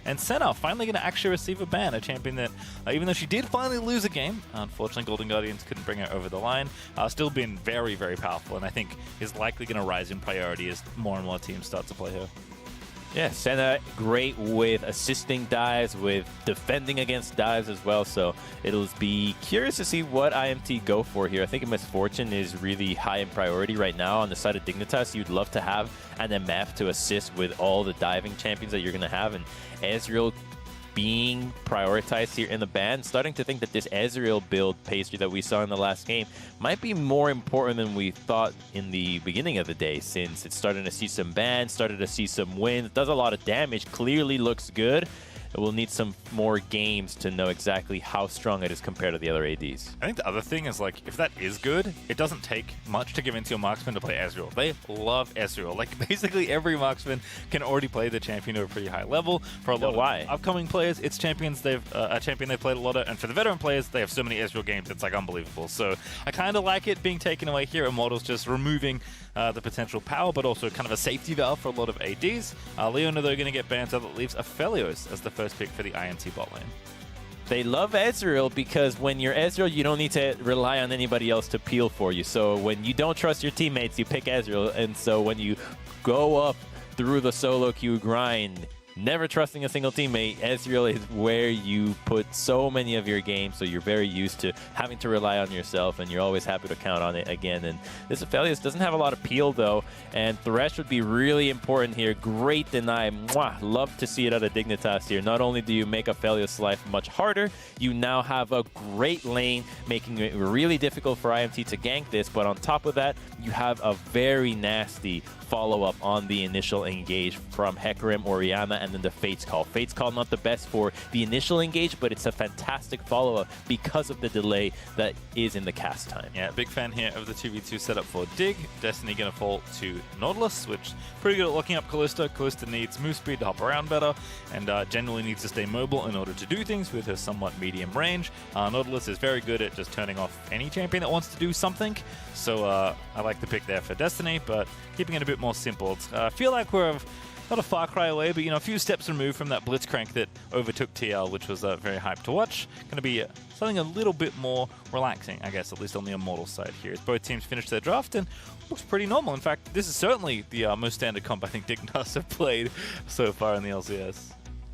And Senna finally going to actually receive a ban, a champion that, even though she did finally lose a game, unfortunately Golden Guardians couldn't bring her over the line, still been very, very powerful, and I think is likely going to rise in priority as more and more teams start to play her. Yeah, Senna great with assisting dives, with defending against dives as well, so it'll be curious to see what IMT go for here. I think Misfortune is really high in priority right now on the side of Dignitas. You'd love to have an MF to assist with all the diving champions that you're going to have, and Ezreal being prioritized here in the ban. Starting to think that this Ezreal build Pastry that we saw in the last game might be more important than we thought in the beginning of the day, since it's starting to see some bans, started to see some wins, does a lot of damage, clearly looks good. We'll need some more games to know exactly how strong it is compared to the other ADs. I think the other thing is, like, if that is good, it doesn't take much to give into your marksman to play Ezreal. They love Ezreal. Like, basically every marksman can already play the champion at a pretty high level. For a lot of upcoming players, it's champions a champion they've played a lot of, and for the veteran players, they have so many Ezreal games, it's like unbelievable. So I kind of like it being taken away here. Immortals just removing the potential power, but also kind of a safety valve for a lot of ADs. Leona, though, going to get banned, so that leaves Aphelios as the first pick for the IMT bot lane. They love Ezreal because when you're Ezreal, you don't need to rely on anybody else to peel for you. So when you don't trust your teammates, you pick Ezreal. And so when you go up through the solo queue grind, never trusting a single teammate, Ezreal is where you put so many of your games, so you're very used to having to rely on yourself, and you're always happy to count on it again. And this Aphelios doesn't have a lot of peel, though, and Thresh would be really important here. Great deny. Mwah! Love to see it out of Dignitas here. Not only do you make Aphelios' life much harder, you now have a great lane, making it really difficult for IMT to gank this, but on top of that, you have a very nasty follow-up on the initial engage from HEcarim, Orianna, and then the Fate's Call. Fate's Call not the best for the initial engage, but it's a fantastic follow-up because of the delay that is in the cast time. Yeah, big fan here of the 2v2 setup for Dig. Destiny going to fall to Nautilus, which pretty good at locking up Kalista. Kalista needs move speed to hop around better, and generally needs to stay mobile in order to do things with her somewhat medium range. Nautilus is very good at just turning off any champion that wants to do something, so I like the pick there for Destiny, but keeping it a bit more simple. I feel like we're not a far cry away, but, you know, a few steps removed from that Blitzcrank that overtook TL, which was very hyped to watch. Going to be something a little bit more relaxing, I guess, at least on the Immortals side here, as both teams finished their draft, and looks pretty normal. In fact, this is certainly the most standard comp I think Dignitas have played so far in the LCS.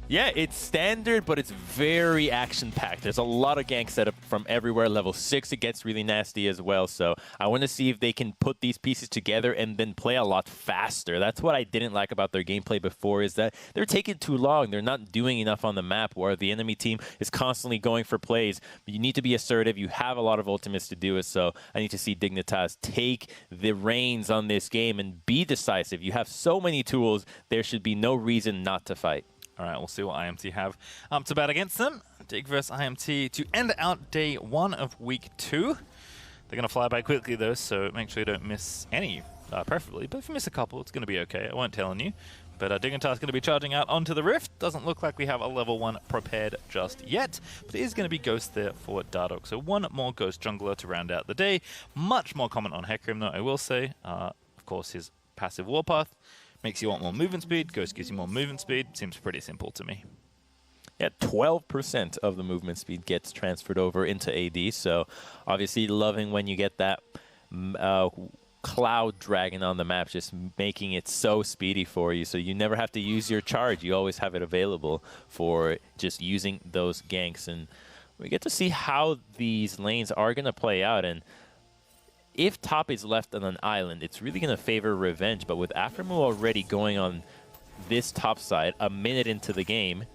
Yeah, it's standard, but it's very action-packed. There's a lot of gank setup from everywhere. Level 6, it gets really nasty as well. So I want to see if they can put these pieces together and then play a lot faster. That's what I didn't like about their gameplay before, is that they're taking too long. They're not doing enough on the map, where the enemy team is constantly going for plays. You need to be assertive. You have a lot of ultimates to do it. So I need to see Dignitas take the reins on this game and be decisive. You have so many tools. There should be no reason not to fight. All right, we'll see what IMT have to bat against them. Dig versus IMT to end out day 1 of week 2. They're going to fly by quickly, though, so make sure you don't miss any, preferably. But if you miss a couple, it's going to be okay. I won't tell you. But Dignitas is going to be charging out onto the Rift. Doesn't look like we have a level 1 prepared just yet, but it is going to be Ghost there for Dardoch. So one more Ghost jungler to round out the day. Much more common on HEcarim, though, I will say. Of course, his passive Warpath makes you want more movement speed. Ghost gives you more movement speed. Seems pretty simple to me. Yeah, 12% of the movement speed gets transferred over into AD. So obviously loving when you get that cloud dragon on the map, just making it so speedy for you. So you never have to use your charge. You always have it available for just using those ganks. And we get to see how these lanes are going to play out. And if top is left on an island, it's really going to favor revenge. But with Aphromoo already going on this top side a minute into the game,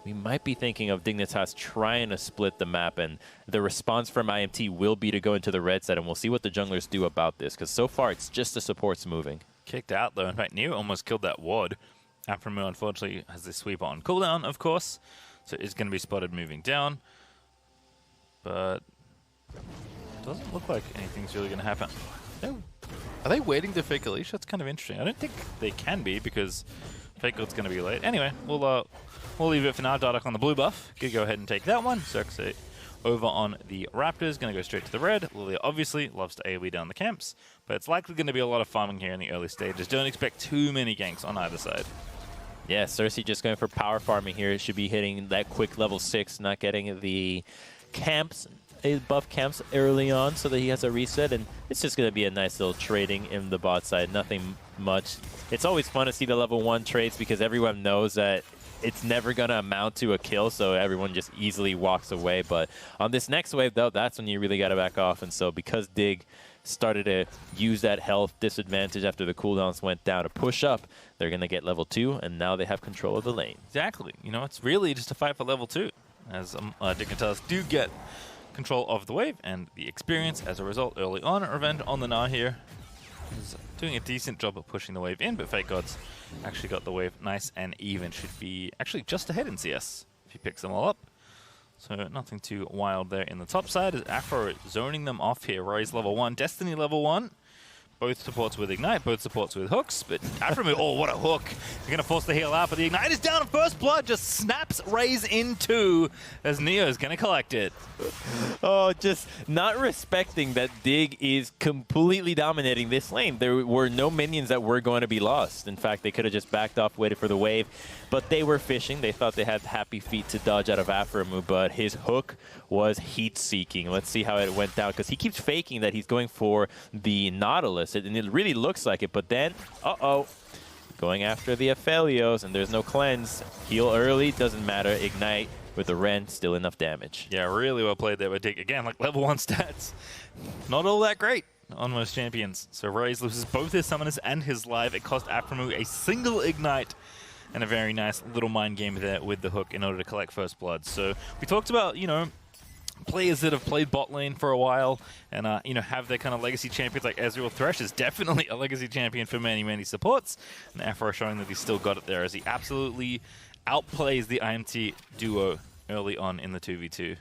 we might be thinking of Dignitas trying to split the map. And the response from IMT will be to go into the red side. And we'll see what the junglers do about this, because so far it's just the supports moving. Kicked out, though. In fact, Neo almost killed that ward. Aphromoo, unfortunately, has this sweeper on cooldown, of course. So it's going to be spotted moving down. But doesn't look like anything's really going to happen. No. Are they waiting to fake Kalista? That's kind of interesting. I don't think they can be, because FakeGod's going to be late. Anyway, we'll leave it for now. Dardoch on the blue buff. Could go ahead and take that one. Xerxe over on the Raptors. Going to go straight to the red. Lillia obviously loves to AoE down the camps, but it's likely going to be a lot of farming here in the early stages. Don't expect too many ganks on either side. Yeah, Xerxe just going for power farming here. It should be hitting that quick level 6, not getting the camps, buff camps early on so that he has a reset. And it's just going to be a nice little trading in the bot side. Nothing much. It's always fun to see the level 1 trades because everyone knows that it's never going to amount to a kill, so everyone just easily walks away. But on this next wave, though, that's when you really got to back off. And so because Dig started to use that health disadvantage after the cooldowns went down to push up, they're going to get level 2, and now they have control of the lane. Exactly. You know, it's really just a fight for level 2, as Dignitas do get control of the wave and the experience as a result early on. Revenge on the Gnar here is doing a decent job of pushing the wave in, but FakeGod's actually got the wave nice and even. Should be actually just ahead in CS if he picks them all up. So nothing too wild there in the top side. Is Aphro zoning them off here. Raes level 1, Destiny level 1. Both supports with Ignite, both supports with hooks, but Aphromoo, oh, what a hook. They're going to force the heal out, but the Ignite is down, and First Blood just snaps Raes in two as Neo's going to collect it. Oh, just not respecting that Dig is completely dominating this lane. There were no minions that were going to be lost. In fact, they could have just backed off, waited for the wave, but they were fishing. They thought they had happy feet to dodge out of Aphromoo, but his hook was heat-seeking. Let's see how it went down, because he keeps faking that he's going for the Nautilus, and it really looks like it, but then, going after the Aphelios, and there's no cleanse. Heal early, doesn't matter. Ignite with the Ren, still enough damage. Yeah, really well played there with Dig. Again, like level 1 stats. Not all that great on most champions. So Raes loses both his summoners and his live. It cost Aphromoo a single Ignite and a very nice little mind game there with the hook in order to collect First Blood. So we talked about, you know, players that have played bot lane for a while and, you know, have their kind of legacy champions like Azir. Thresh is definitely a legacy champion for many, many supports. And Aphro showing that he's still got it there as he absolutely outplays the IMT duo early on in the 2v2.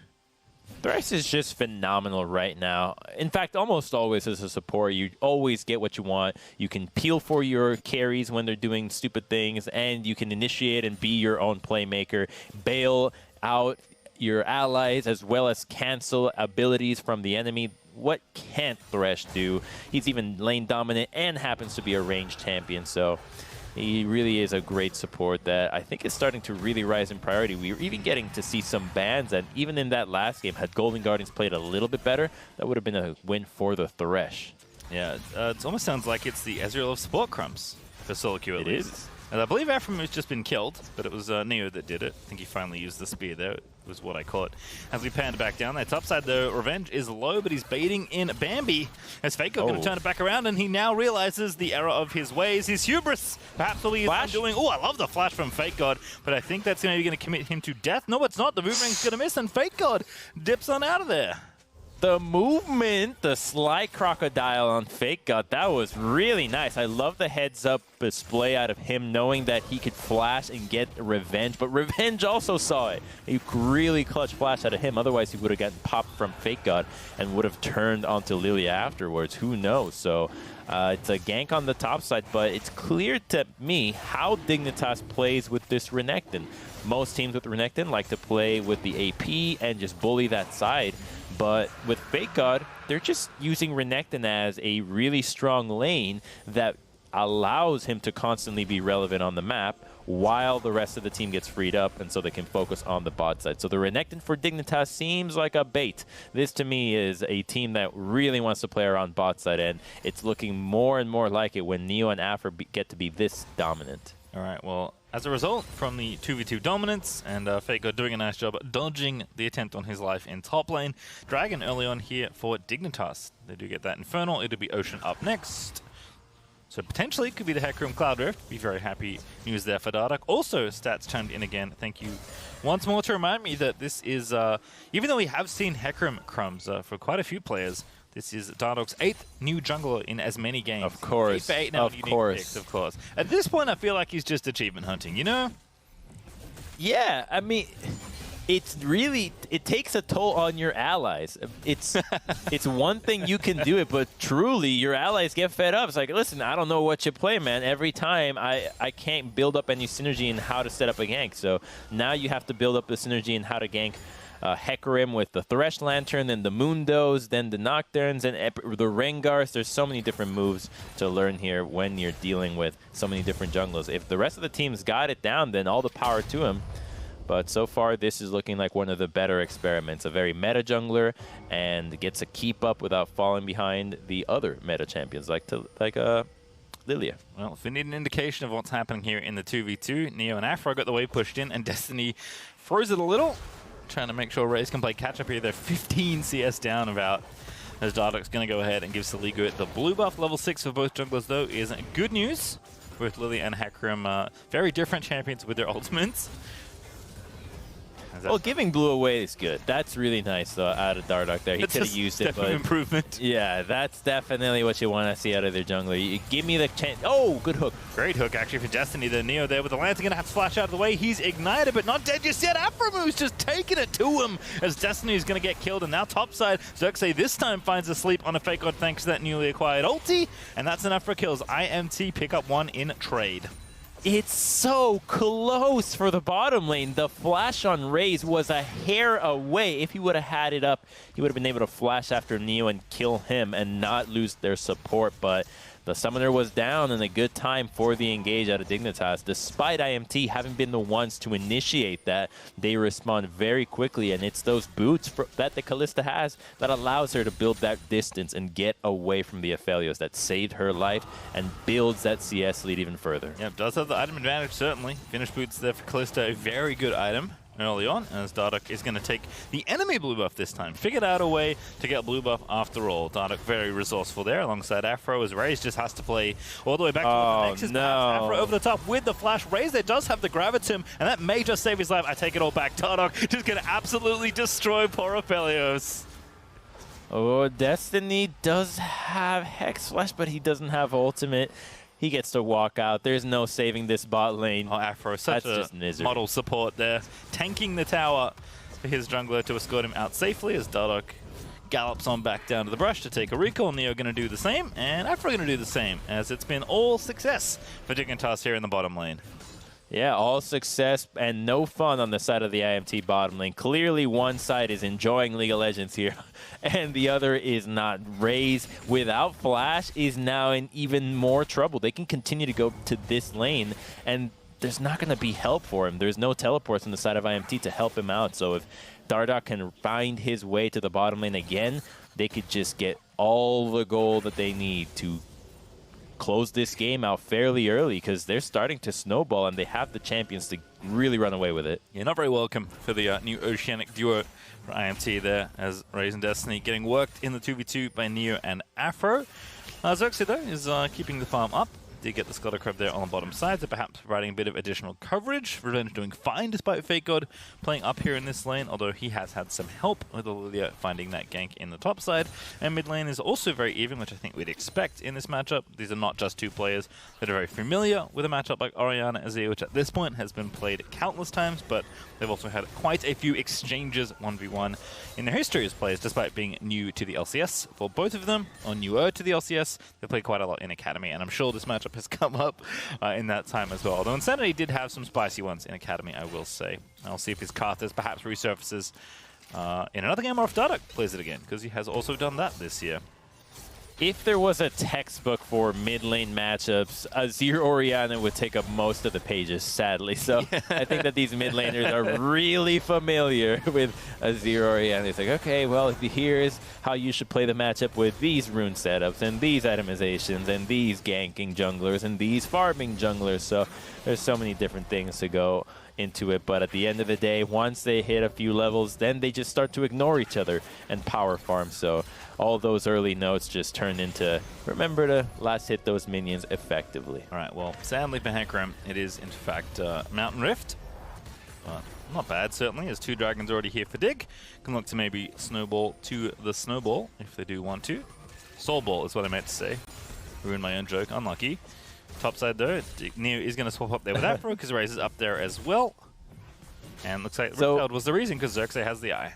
Thresh is just phenomenal right now. In fact, almost always as a support, you always get what you want. You can peel for your carries when they're doing stupid things, and you can initiate and be your own playmaker, bail out your allies, as well as cancel abilities from the enemy. What can't Thresh do? He's even lane dominant and happens to be a ranged champion, so he really is a great support that I think is starting to really rise in priority. We were even getting to see some bans, and even in that last game, had Golden Guardians played a little bit better, that would have been a win for the Thresh. Yeah, it almost sounds like it's the Ezreal of support Crumbzz for Soligo at least. It is. And I believe Aphromoo just been killed, but it was Neo that did it. I think he finally used the spear there. It was what I caught. As we panned back down there, top side though, Revenge is low, but he's baiting in Bambi. As FakeGod going to turn it back around, and he now realizes the error of his ways. His hubris, perhaps all he is undoing. Oh, I love the flash from FakeGod, but I think that's maybe going to commit him to death. No, it's not. The Boomerang's going to miss, and FakeGod dips on out of there. The movement, the sly crocodile on FakeGod, that was really nice. I love the heads-up display out of him, knowing that he could flash and get Revenge, but Revenge also saw it. A really clutch flash out of him, otherwise he would have gotten popped from FakeGod and would have turned onto Lillia afterwards. Who knows? So it's a gank on the top side, but it's clear to me how Dignitas plays with this Renekton. Most teams with Renekton like to play with the AP and just bully that side. But with FakeGod, they're just using Renekton as a really strong lane that allows him to constantly be relevant on the map while the rest of the team gets freed up, and so they can focus on the bot side. So the Renekton for Dignitas seems like a bait. This, to me, is a team that really wants to play around bot side, and it's looking more and more like it when Neo and Aphro get to be this dominant. All right, well, as a result from the 2v2 dominance and FakeGod doing a nice job dodging the attempt on his life in top lane, Dragon early on here for Dignitas. They do get that Infernal. It'll be Ocean up next. So potentially it could be the HEcarim Cloud Rift. Be very happy news there for Dardoch. Also, stats chimed in again. Thank you once more to remind me that this is, even though we have seen HEcarim Crumbzz for quite a few players, this is Dardoch's 8th new jungler in as many games. Of course. 8 for 8 now. Of course. Picks, of course. At this point, I feel like he's just achievement hunting, you know? Yeah, I mean, it's really, it takes a toll on your allies. It's one thing you can do it, but truly your allies get fed up. It's like, listen, I don't know what you play, man. Every time I can't build up any synergy in how to set up a gank. So now you have to build up the synergy in how to gank HEcarim with the Thresh Lantern, then the Mundos, then the Nocturnes, and the Rengars. There's so many different moves to learn here when you're dealing with so many different junglers. If the rest of the team's got it down, then all the power to him. But so far, this is looking like one of the better experiments. A very meta jungler, and gets a keep up without falling behind the other meta champions, like Lillia. Well, if we need an indication of what's happening here in the 2v2, Neo and Aphro got the wave pushed in, and Destiny froze it a little, trying to make sure Raes can play catch-up here. They're 15 CS down about, as Dardoch's going to go ahead and give Soligo the blue buff. Level 6 for both junglers, though, is good news. Both Lillia and HEcarim, very different champions with their ultimates. Well, giving blue away is good. That's really nice out of Dardoch there. He could have used it, but improvement. Yeah, that's definitely what you want to see out of their jungler. You give me the chance. Oh, good hook. Great hook, actually, for Destiny. The Neo there with the Lantern going to have to flash out of the way. He's ignited, but not dead just yet. Aphromoo's just taking it to him as Destiny is going to get killed. And now topside, Xerxe this time finds a sleep on a FakeGod thanks to that newly acquired ulti. And that's enough for kills. IMT pick up one in trade. It's so close for the bottom lane. The flash on Raes was a hair away. If he would have had it up, he would have been able to flash after Neo and kill him and not lose their support. But the summoner was down, and a good time for the engage out of Dignitas. Despite IMT having been the ones to initiate that, they respond very quickly, and it's those boots that the Kalista has that allows her to build that distance and get away from the Aphelios that saved her life and builds that CS lead even further. Yeah, does have the item advantage, certainly. Finished boots there for Kalista, a very good item early on, as Dardoch is going to take the enemy blue buff this time. Figured out a way to get blue buff after all. Dardoch very resourceful there alongside Aphro, as Raes just has to play all the way back to the Nexus. No. Aphro over the top with the flash. Raes there does have the Gravitum, and that may just save his life. I take it all back. Dardoch just going to absolutely destroy poor Aphelios. Oh, Destiny does have Hex Flash, but he doesn't have ultimate. He gets to walk out. There's no saving this bot lane. Oh, Aphro, such a model support there. Tanking the tower for his jungler to escort him out safely as Dardoch gallops on back down to the brush to take a recall. Neo going to do the same, and Aphro going to do the same, as it's been all success for Dignitas here in the bottom lane. Yeah, all success and no fun on the side of the IMT bottom lane. Clearly one side is enjoying League of Legends here, and the other is not. Raes, without Flash, is now in even more trouble. They can continue to go to this lane, and there's not going to be help for him. There's no teleports on the side of IMT to help him out. So if Dardoch can find his way to the bottom lane again, they could just get all the gold that they need to close this game out fairly early, because they're starting to snowball and they have the champions to really run away with it. Yeah, not very welcome for the new Oceanic duo for IMT there, as Raes and Destiny getting worked in the 2v2 by Neo and Aphro. Xerxe, though, is keeping the farm up. Did get the Scuttle Crab there on the bottom side, so perhaps providing a bit of additional coverage. Revenge doing fine despite FakeGod playing up here in this lane, although he has had some help with Lillia finding that gank in the top side. And mid lane is also very even, which I think we'd expect in this matchup. These are not just two players that are very familiar with a matchup like Orianna Azir, which at this point has been played countless times, but they've also had quite a few exchanges 1v1 in their history as players, despite being new to the LCS. For both of them, or newer to the LCS, they played quite a lot in Academy, and I'm sure this matchup has come up in that time as well. Although Insanity did have some spicy ones in Academy, I will say. I'll see if his Karthus perhaps resurfaces in another game, or if Dardoch plays it again, because he has also done that this year. If there was a textbook for mid lane matchups, Azir Orianna would take up most of the pages, sadly. So yeah. I think that these mid laners are really familiar with Azir Orianna. It's like, okay, well, here's how you should play the matchup with these rune setups and these itemizations and these ganking junglers and these farming junglers. So there's so many different things to go into it, but at the end of the day, once they hit a few levels, then they just start to ignore each other and power farm. So all those early notes just turn into, remember to last hit those minions effectively. All right, well, sadly for HEcarim, it is in fact Mountain Rift. Not bad, certainly, as two dragons already here for Dig. Can look to maybe snowball to the snowball if they do want to. Soul Ball is what I meant to say. Ruined my own joke, unlucky. Top side though, Neo is going to swap up there with Aphro because Raes is up there as well. And looks like Herald was the reason, because Xerxe has the eye.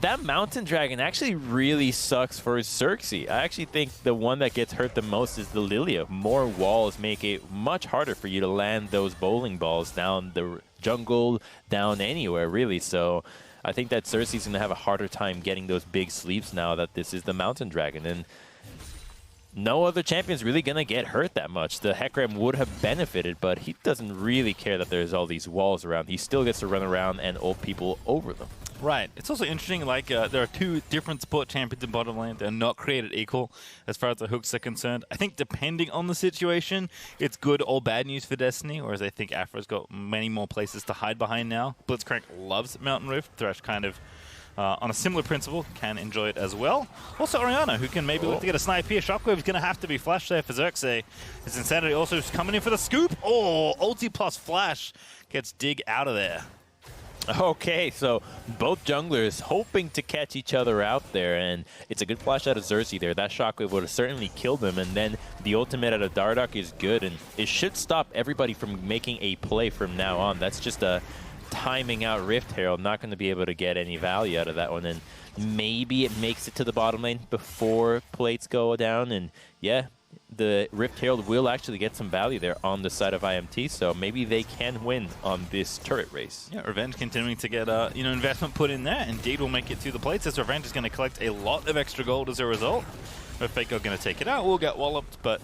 That Mountain Dragon actually really sucks for Xerxe. I actually think the one that gets hurt the most is the Lillia. More walls make it much harder for you to land those bowling balls down the jungle, down anywhere really. So I think that Xerxe's going to have a harder time getting those big sleeps now that this is the Mountain Dragon. And no other champion's really going to get hurt that much. The HEcarim would have benefited, but he doesn't really care that there's all these walls around. He still gets to run around and ult people over them. Right. It's also interesting, like, there are two different support champions in bottom lane. They're not created equal as far as the hooks are concerned. I think depending on the situation, it's good or bad news for Destiny, whereas I think Aphro's got many more places to hide behind now. Blitzcrank loves Mountain Rift. Thresh kind of, on a similar principle, can enjoy it as well. Also Orianna, who can maybe look to get a snipe here. Shockwave's going to have to be flashed there for Xerxe. His Insanity also coming in for the scoop. Oh, ulti plus flash gets Dig out of there. Okay, so both junglers hoping to catch each other out there, and it's a good flash out of Xerxe there. That shockwave would have certainly killed him, and then the ultimate out of Dardoch is good, and it should stop everybody from making a play from now on. That's just a timing out Rift Herald, not going to be able to get any value out of that one, and maybe it makes it to the bottom lane before plates go down, and yeah, the Rift Herald will actually get some value there on the side of IMT, so maybe they can win on this turret race. Yeah, Revenge continuing to get investment put in there. Indeed will make it to the plates, as Revenge is going to collect a lot of extra gold as a result. If FakeGod going to take it out, we'll get walloped, but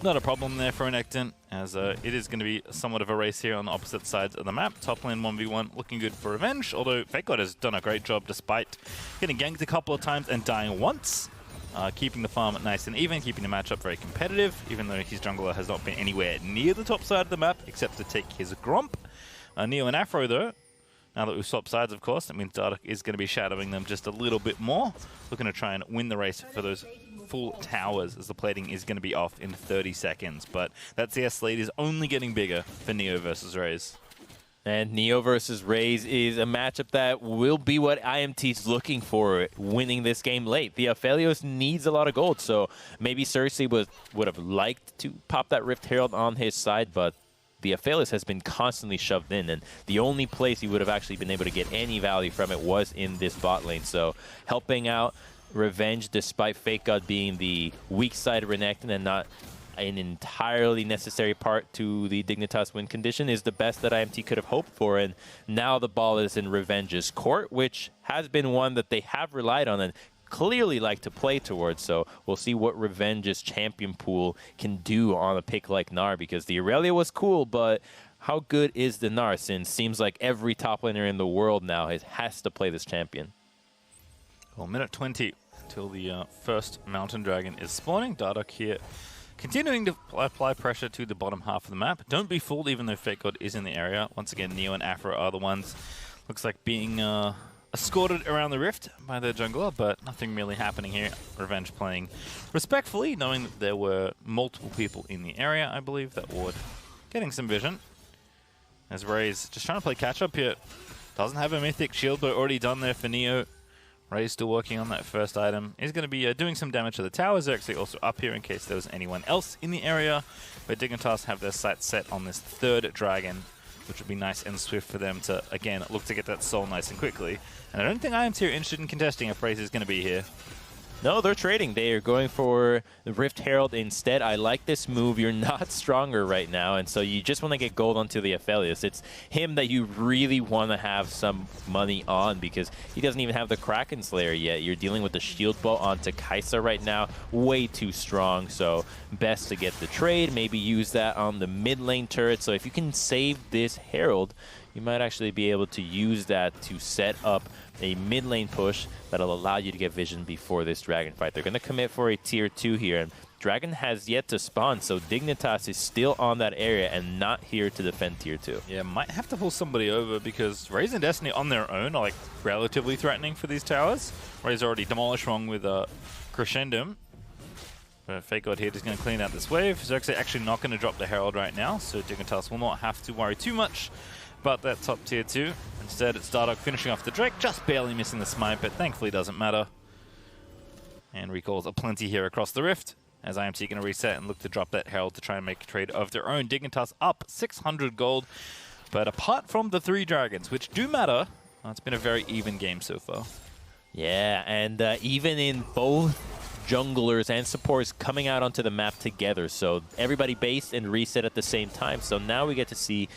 not a problem there for Renekton, as it is going to be somewhat of a race here on the opposite sides of the map. Top lane 1v1 looking good for Revenge, although FakeGod has done a great job despite getting ganked a couple of times and dying once. Keeping the farm nice and even, keeping the matchup very competitive, even though his jungler has not been anywhere near the top side of the map, except to take his Gromp. Neo and Aphro, though, now that we've swapped sides, of course, that means Dardoch is going to be shadowing them just a little bit more, looking to try and win the race for those full towers, as the plating is going to be off in 30 seconds. But that CS lead is only getting bigger for Neo versus Raes. And Neo versus Raes is a matchup that will be what IMT's looking for, winning this game late. The Aphelios needs a lot of gold, so maybe Xerxe would have liked to pop that Rift Herald on his side, but the Aphelios has been constantly shoved in, and the only place he would have actually been able to get any value from it was in this bot lane. So helping out Revenge, despite FakeGod being the weak side of Renekton and not an entirely necessary part to the Dignitas win condition, is the best that IMT could have hoped for. And now the ball is in Revenge's court, which has been one that they have relied on and clearly like to play towards. So we'll see what Revenge's champion pool can do on a pick like Gnar, because the Aurelia was cool, but how good is the Gnar, since seems like every top laner in the world now has to play this champion? Well, minute 20 until the first Mountain Dragon is spawning. Dardoch here continuing to apply pressure to the bottom half of the map. Don't be fooled, even though FakeGod is in the area. Once again, Neo and Aphro are the ones, looks like, being escorted around the rift by their jungler, but nothing really happening here. Revenge playing respectfully, knowing that there were multiple people in the area, I believe, that would getting some vision. As Raes just trying to play catch-up here. Doesn't have a Mythic Shield, but already done there for Neo. Raes still working on that first item. He's going to be doing some damage to the towers. They're actually also up here in case there was anyone else in the area. But Dignitas have their sights set on this third dragon, which would be nice and swift for them to, again, look to get that soul nice and quickly. And I don't think IMT are interested in contesting if Raes is going to be here. No, they're trading. They are going for the Rift Herald instead. I like this move. You're not stronger right now, and so you just want to get gold onto the Aphelios. It's him that you really want to have some money on, because he doesn't even have the Kraken Slayer yet. You're dealing with the Shield Bow onto Kaisa right now. Way too strong, so best to get the trade. Maybe use that on the mid lane turret. So if you can save this Herald, you might actually be able to use that to set up a mid lane push that'll allow you to get vision before this dragon fight. They're going to commit for a tier 2 here, and dragon has yet to spawn, so Dignitas is still on that area and not here to defend tier 2. Yeah, might have to pull somebody over, because Raes and Destiny on their own are like relatively threatening for these towers. Raes already demolished wrong with Crescendum. But FakeGod here just going to clean out this wave. Xerxe actually not going to drop the Herald right now, so Dignitas will not have to worry too much about that top tier 2. Instead, it's Dardoch finishing off the Drake, just barely missing the smite, but thankfully doesn't matter. And recalls a plenty here across the rift, as IMT going to reset and look to drop that Herald to try and make a trade of their own. Dignitas up 600 gold, but apart from the 3 dragons, which do matter, it's been a very even game so far. Yeah, and even in both junglers and supports coming out onto the map together, so everybody based and reset at the same time. So now we get to see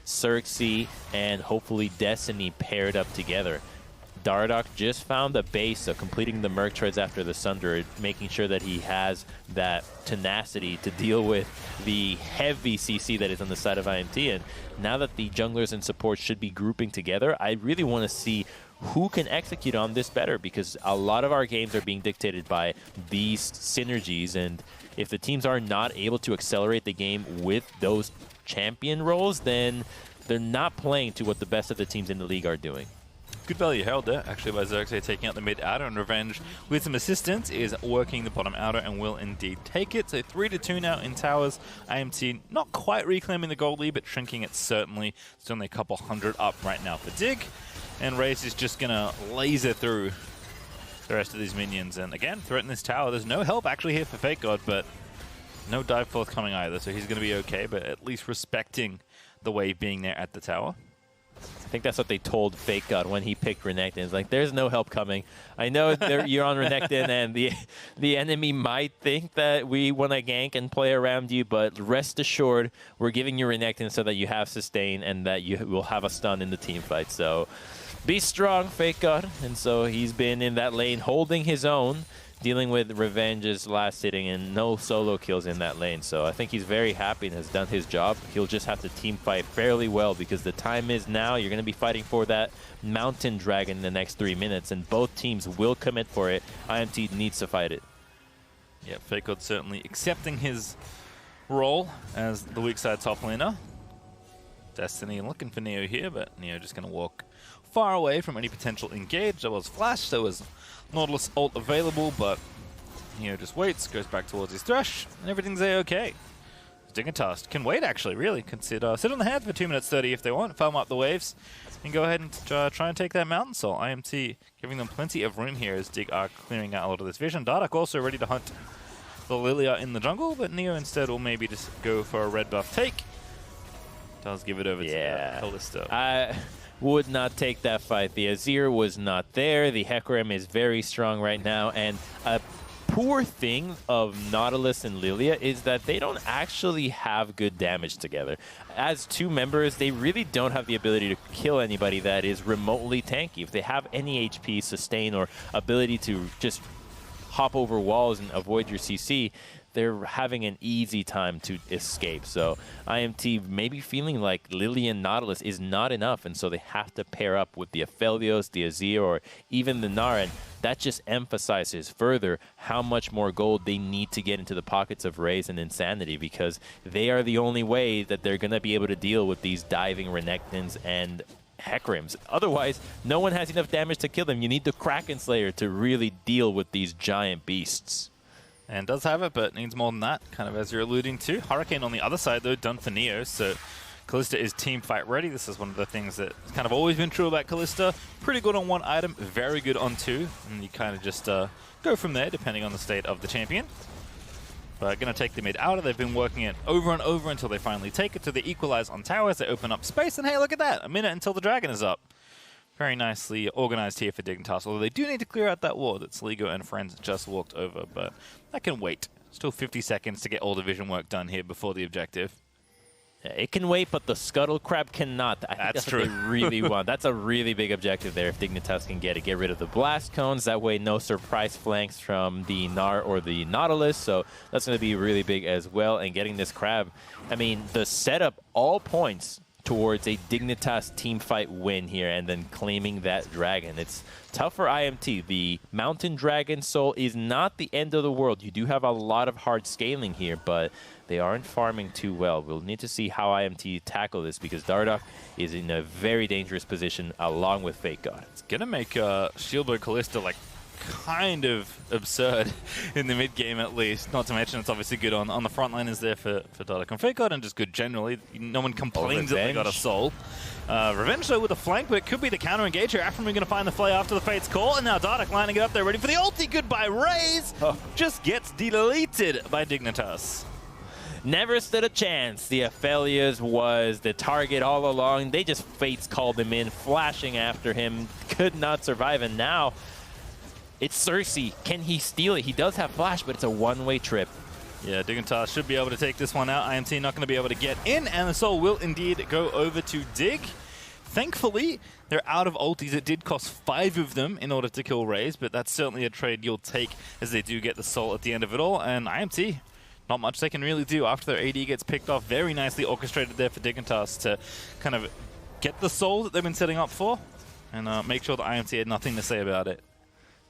Xerxe, and hopefully Destiny paired up together. Dardoch just found a base, so completing the Merc Treads after the Sunder, making sure that he has that tenacity to deal with the heavy CC that is on the side of IMT. And now that the junglers and supports should be grouping together, I really want to see who can execute on this better, because a lot of our games are being dictated by these synergies, and if the teams are not able to accelerate the game with those champion roles, then they're not playing to what the best of the teams in the league are doing. Good value Herald there, actually, by Xerxe taking out the mid outer, and Revenge, with some assistance, is working the bottom outer and will indeed take it. So 3-2 now in towers. IMT not quite reclaiming the gold lead, but shrinking it certainly. It's only a couple hundred up right now for Dig. And Raes is just going to laser through the rest of these minions. And again, threaten this tower. There's no help actually here for FakeGod, but no dive forthcoming either. So he's going to be okay, but at least respecting the wave being there at the tower. I think that's what they told FakeGod when he picked Renekton. It's like, there's no help coming. I know you're on Renekton, and the enemy might think that we want to gank and play around you, but rest assured, we're giving you Renekton so that you have sustain and that you will have a stun in the team fight. So be strong, FakeGod. And so he's been in that lane holding his own, dealing with Revenge's last hitting and no solo kills in that lane. So I think he's very happy and has done his job. He'll just have to team fight fairly well, because the time is now. You're going to be fighting for that mountain dragon in the next 3 minutes, and both teams will commit for it. IMT needs to fight it. Yeah, FakeGod certainly accepting his role as the weak side top laner. Destiny looking for Neo here, but Neo just going to walk far away from any potential engage. There was Flash, there was Nautilus ult available, but Neo just waits, goes back towards his Thresh, and everything's A-okay. Dignitas can wait, actually, really. Can sit on the hand for 2 minutes 30 if they want, farm up the waves, and go ahead and try and take that Mountain Soul. IMT giving them plenty of room here as Dig are clearing out a lot of this vision. Dardoch also ready to hunt the Lillia in the jungle, but Neo instead will maybe just go for a red buff take. Does give it over to Kalista. Would not take that fight. The Azir was not there. The HEcarim is very strong right now, and a poor thing of Nautilus and Lillia is that they don't actually have good damage together. As two members, they really don't have the ability to kill anybody that is remotely tanky. If they have any HP, sustain, or ability to just hop over walls and avoid your CC, they're having an easy time to escape. So IMT maybe feeling like Lillia and Nautilus is not enough, and so they have to pair up with the Aphelios, the Azir, or even the Gnar, and that just emphasizes further how much more gold they need to get into the pockets of Raes and Insanity, because they are the only way that they're going to be able to deal with these diving Renektons and HEcarims. Otherwise, no one has enough damage to kill them. You need the Kraken Slayer to really deal with these giant beasts. And does have it, but needs more than that, kind of as you're alluding to. Hurricane on the other side, though, done for Neo, so Kalista is team fight ready. This is one of the things that's kind of always been true about Kalista. Pretty good on one item, very good on two, and you kind of just go from there, depending on the state of the champion. But going to take the mid outer. They've been working it over and over until they finally take it, so they equalize on towers, they open up space, and hey, look at that, a minute until the dragon is up. Very nicely organized here for Dignitas, although they do need to clear out that ward that Soligo and friends just walked over, but that can wait. Still 50 seconds to get all the vision work done here before the objective. Yeah, it can wait, but the Scuttle Crab cannot. I think that's true. What they really want. That's a really big objective there if Dignitas can get it. Get rid of the Blast Cones. That way no surprise flanks from the Gnar or the Nautilus, so that's going to be really big as well. And getting this Crab, I mean, the setup all points towards a Dignitas teamfight win here, and then claiming that dragon. It's tough for IMT. The Mountain Dragon Soul is not the end of the world. You do have a lot of hard scaling here, but they aren't farming too well. We'll need to see how IMT tackle this, because Dardoch is in a very dangerous position along with FakeGod. It's going to make Shieldbow Kalista like kind of absurd in the mid game, at least. Not to mention it's obviously good on the front line is there for Dardoch and FakeGod, and just good generally. No one complains that they got a soul. Revenge though with a flank, but it could be the counter engage here. Aphromoo going to find the play after the Fate's call, and now Dardoch lining it up there ready for the ulti. Goodbye Raes. Just gets deleted by Dignitas. Never stood a chance. The Aphelios was the target all along. They just Fates called him in, flashing after him. Could not survive, and now it's Xerxe. Can he steal it? He does have flash, but it's a one-way trip. Yeah, Dignitas should be able to take this one out. IMT not going to be able to get in, and the soul will indeed go over to Dig. Thankfully, they're out of ultis. It did cost 5 of them in order to kill Raes, but that's certainly a trade you'll take as they do get the soul at the end of it all. And IMT, not much they can really do after their AD gets picked off. Very nicely orchestrated there for Dignitas to kind of get the soul that they've been setting up for and make sure that IMT had nothing to say about it.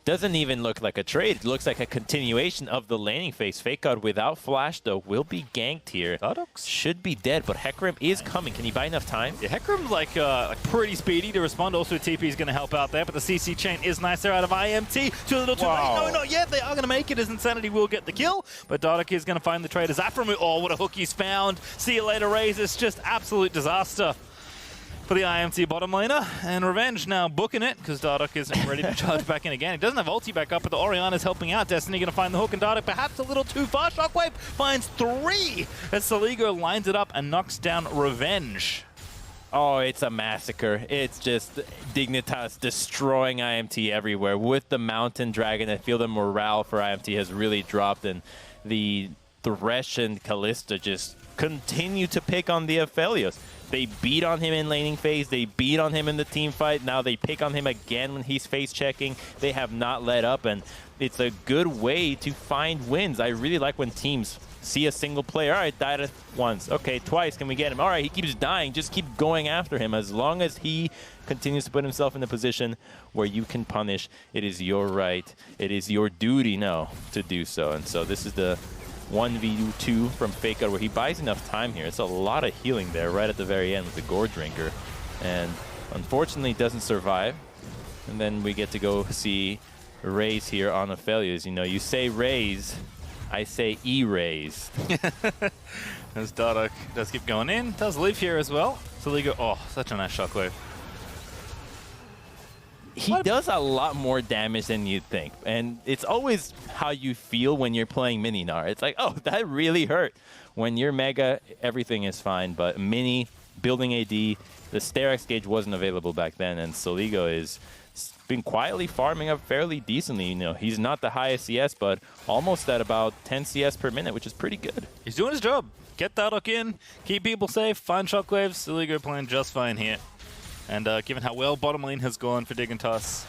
Doesn't even look like a trade. It looks like a continuation of the laning phase. FakeGod without flash, though, will be ganked here. Dardoch should be dead, but HEcarim is coming. Can he buy enough time? Yeah, HEcarim's like pretty speedy to respond. Also, TP is going to help out there, but the CC chain is nice there out of IMT. Too little too late. No, not yet. They are going to make it as Insanity will get the kill, but Dardoch is going to find the trade as Aphromoo. Oh, what a hook he's found. See you later, Raes. It's just absolute disaster for the IMT bottom laner, and Revenge now booking it because Dardoch isn't ready to charge back in again. He doesn't have ulti back up, but the Orianna is helping out. Destiny going to find the hook, and Dardoch perhaps a little too far. Shockwave finds 3 as Soligo lines it up and knocks down Revenge. Oh, it's a massacre. It's just Dignitas destroying IMT everywhere. With the Mountain Dragon, I feel the morale for IMT has really dropped, and the Thresh and Kalista just continue to pick on the Aphelios. They beat on him in laning phase. They beat on him in the team fight. Now they pick on him again when he's face checking. They have not let up, and it's a good way to find wins. I really like when teams see a single player. All right, died once. Okay, twice. Can we get him? All right, he keeps dying. Just keep going after him. As long as he continues to put himself in a position where you can punish, it is your right. It is your duty now to do so. And so this is the 1v2 from FakeGod where he buys enough time here. It's a lot of healing there right at the very end with the Gore Drinker. And unfortunately doesn't survive. And then we get to go see Raes here on Aphelios. You know, you say Raes, I say E-Raes. As Dardoch does keep going in. Does live here as well. Soligo, oh, such a nice shockwave. He does a lot more damage than you'd think. And it's always how you feel when you're playing Mini Gnar. It's like, oh, that really hurt. When you're Mega, everything is fine. But Mini, building AD, the Sterak's gauge wasn't available back then. And Soligo is been quietly farming up fairly decently. You know, he's not the highest CS, but almost at about 10 CS per minute, which is pretty good. He's doing his job. Get Dardoch in, keep people safe, find shockwaves. Soligo playing just fine here. And given how well bottom lane has gone for Dignitas,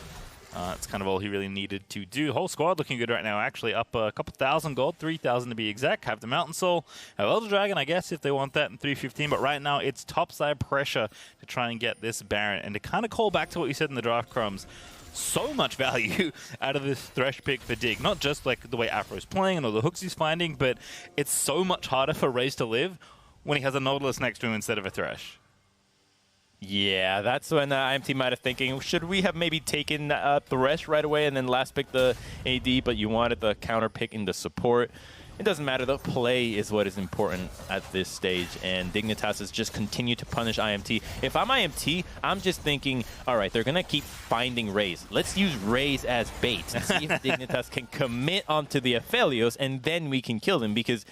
it's kind of all he really needed to do. Whole squad looking good right now, actually up a couple thousand gold, 3,000 to be exact. Have the Mountain Soul, have Elder Dragon, I guess, if they want that in 315. But right now, it's topside pressure to try and get this Baron. And to kind of call back to what you said in the draft, Crumbzz, so much value out of this Thresh pick for Dig. Not just like the way Afro's playing and all the hooks he's finding, but it's so much harder for Raes to live when he has a Nautilus next to him instead of a Thresh. Yeah, that's when IMT might have thinking, should we have maybe taken Thresh right away and then last pick the AD, but you wanted the counter pick in the support. It doesn't matter. The play is what is important at this stage, and Dignitas has just continued to punish IMT. If I'm IMT, I'm just thinking, all right, they're going to keep finding Raes. Let's use Raes as bait and see if Dignitas can commit onto the Aphelios, and then we can kill them, because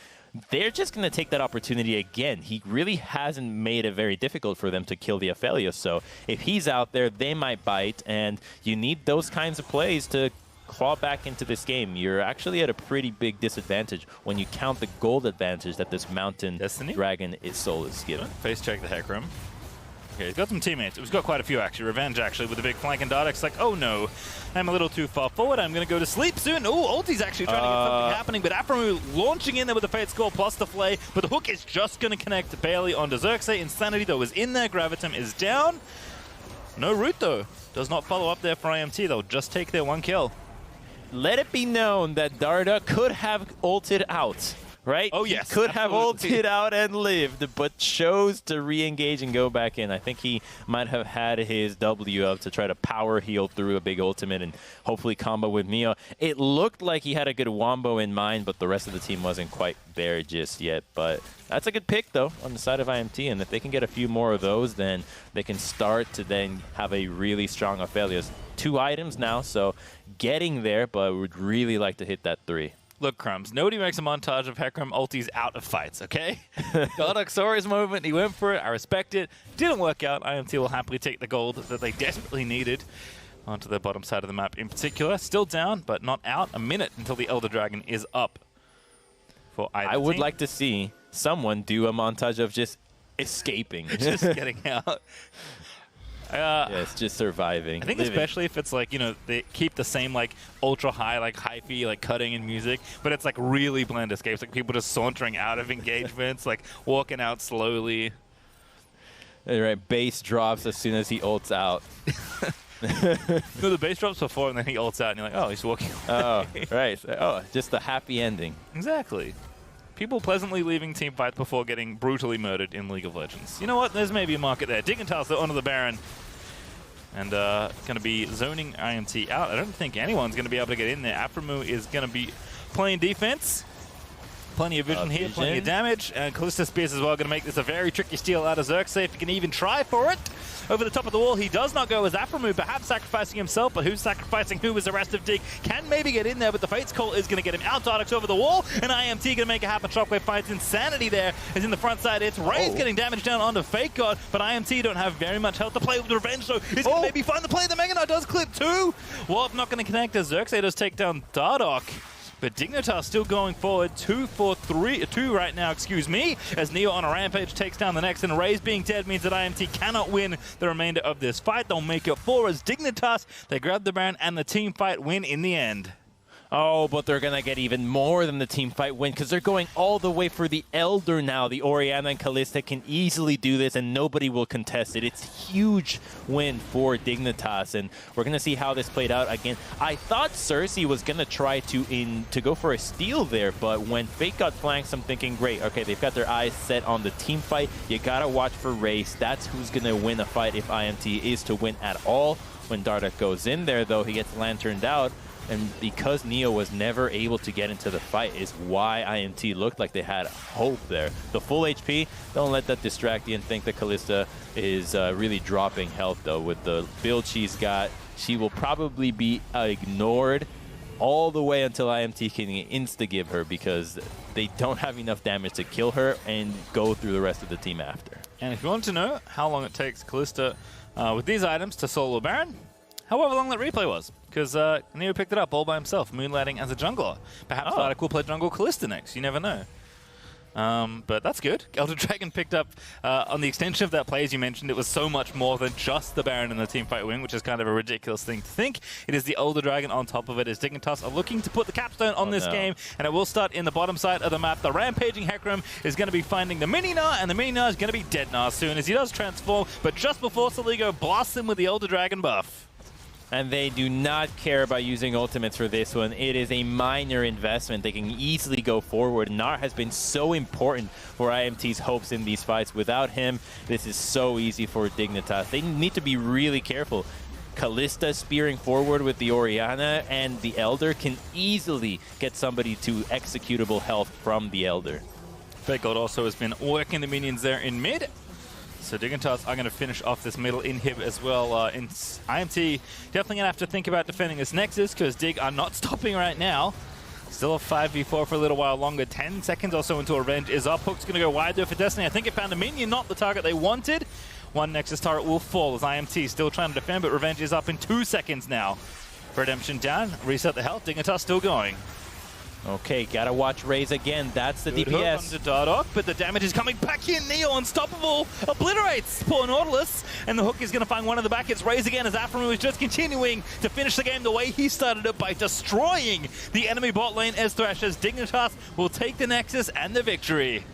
they're just going to take that opportunity again. He really hasn't made it very difficult for them to kill the Aphelios, so if he's out there, they might bite, and you need those kinds of plays to claw back into this game. You're actually at a pretty big disadvantage when you count the gold advantage that this Mountain Dragon soul is given. Face check the HEcarim. Okay, he's got some teammates. He's got quite a few, actually. Revenge, actually, with a big flank, and Dardoch's like, oh no, I'm a little too far forward. I'm going to go to sleep soon. Oh, ulti's actually trying to get something happening, but Aphromoo launching in there with the Fate Skull plus the Flay, but the hook is just going to connect barely onto Xerxe. Insanity, though, is in there. Gravitum is down. No root, though. Does not follow up there for IMT. They'll just take their one kill. Let it be known that Dardoch could have ulted out, right? Oh, yes. He could have ulted out and lived, but chose to re-engage and go back in. I think he might have had his W up to try to power heal through a big ultimate and hopefully combo with Mio. It looked like he had a good wombo in mind, but the rest of the team wasn't quite there just yet. But that's a good pick, though, on the side of IMT. And if they can get a few more of those, then they can start to then have a really strong Aphelios. 2 items now, so getting there, but would really like to hit that 3. Look, Crumbzz, nobody makes a montage of HEcarim ultis out of fights, okay? Dardoch saw his moment, he went for it, I respect it. Didn't work out. IMT will happily take the gold that they desperately needed onto the bottom side of the map in particular. Still down, but not out. A minute until the Elder Dragon is up for either I would team. like to see someone do a montage of just escaping. Just getting out. Yeah, it's just surviving. I think living. especially if it's like, you know, they keep the same like ultra high, like hyphy, like cutting in music, but it's like really bland escapes, like people just sauntering out of engagements, like walking out slowly. All right, bass drops as soon as he ults out. No, the bass drops before and then he ults out and you're like, oh, he's walking away. Oh, right. Oh, just a happy ending. Exactly. People pleasantly leaving team fights before getting brutally murdered in League of Legends. You know what? There's maybe a market there. Dignitas onto the Baron. And going to be zoning IMT out. I don't think anyone's going to be able to get in there. Aphromoo is going to be playing defense. Plenty of vision here, plenty of damage. And Kalista Spears as well, going to make this a very tricky steal out of Xerxe if he can even try for it. Over the top of the wall, he does not go as Aphromoo, perhaps sacrificing himself, but who's sacrificing who is the rest of Dig? Can maybe get in there, but the Fate's Call is going to get him out. Dardoch over the wall, and IMT going to make it happen. Shockwave finds Insanity there, is in the front side. It's Raes getting damage down onto FakeGod, but IMT don't have very much health to play with Revenge, so he's going to maybe find the play. The Mega Knight does clip too. Warp not going to connect as Xerxe does take down Dardoch. But Dignitas still going forward, 2 right now, excuse me, as Neo on a rampage takes down the next, and Raes being dead means that IMT cannot win the remainder of this fight. They'll make it 4 as Dignitas, they grab the Baron, and the team fight win in the end. Oh, but they're going to get even more than the team fight win because they're going all the way for the Elder now. The Orianna and Kalista can easily do this, and nobody will contest it. It's a huge win for Dignitas, and we're going to see how this played out again. I thought Xerxe was going to try to go for a steal there, but when FakeGod flanks, I'm thinking, great, okay, they've got their eyes set on the team fight. You got to watch for Raes. That's who's going to win a fight if IMT is to win at all. When Dardoch goes in there, though, he gets lanterned out. And because Neo was never able to get into the fight is why IMT looked like they had hope there. The full HP, don't let that distract you and think that Kalista is really dropping health, though. With the build she's got, she will probably be ignored all the way until IMT can insta-give her because they don't have enough damage to kill her and go through the rest of the team after. And if you want to know how long it takes Kalista with these items to solo Baron, however long that replay was, because Neo picked it up all by himself, moonlighting as a jungler. Perhaps Dardoch will play jungle Kalista next, you never know. But that's good. Elder Dragon picked up on the extension of that play, as you mentioned, it was so much more than just the Baron and the teamfight win, which is kind of a ridiculous thing to think. It is the Elder Dragon on top of it, as Dignitas are looking to put the capstone on this game, and it will start in the bottom side of the map. The rampaging HEcarim is going to be finding the Mini Gnar, and the Mini Gnar is going to be dead Gnar soon, as he does transform, but just before Soligo blasts him with the Elder Dragon buff. And they do not care about using ultimates for this one. It is a minor investment. They can easily go forward. Gnar has been so important for IMT's hopes in these fights. Without him, this is so easy for Dignitas. They need to be really careful. Kalista spearing forward with the Orianna, and the Elder can easily get somebody to executable health from the Elder. FakeGod also has been working the minions there in mid. So Dignitas are going to finish off this middle inhib as well. In IMT, definitely going to have to think about defending this Nexus because Dig are not stopping right now. Still a 5v4 for a little while longer. 10 seconds or so until Revenge is up. Hook's going to go wide there for Destiny. I think it found a minion, not the target they wanted. One Nexus turret will fall as IMT still trying to defend, but Revenge is up in 2 seconds now. Redemption down, reset the health. Dignitas still going. Okay, gotta watch Raes again. That's the Good DPS. Hook onto Dardoch, but the damage is coming back in. Neo unstoppable, obliterates poor Nautilus, and the Hook is going to find one in the back. It's Raes again as Aphromoo is just continuing to finish the game the way he started it by destroying the enemy bot lane as Thresh, as Dignitas will take the Nexus and the victory.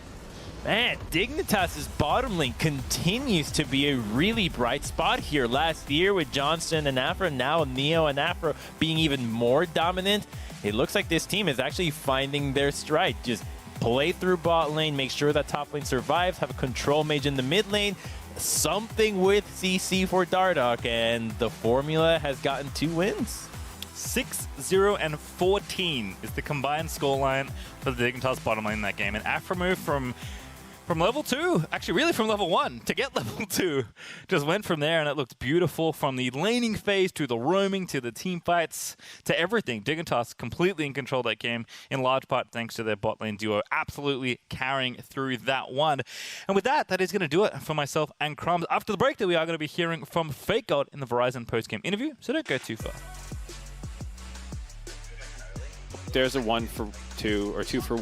Man, Dignitas' bottom lane continues to be a really bright spot here. Last year with Johnston and Aphro, now Neo and Aphro being even more dominant. It looks like this team is actually finding their stride. Just play through bot lane, make sure that top lane survives, have a control mage in the mid lane, something with CC for Dardoch, and the formula has gotten 2 wins. 6-0 and 14 is the combined scoreline for the Dignitas bottom lane in that game. And Aphromoo from level 2, actually really from level 1 to get level 2, just went from there, and it looked beautiful from the laning phase to the roaming to the team fights to everything. Dignitas completely in control of that game, in large part thanks to their bot lane duo absolutely carrying through that one. And with that, that is going to do it for myself and Crumbzz. After the break, that we are going to be hearing from FakeGod in the Verizon post-game interview, so don't go too far. There's a 1 for 2 or 2 for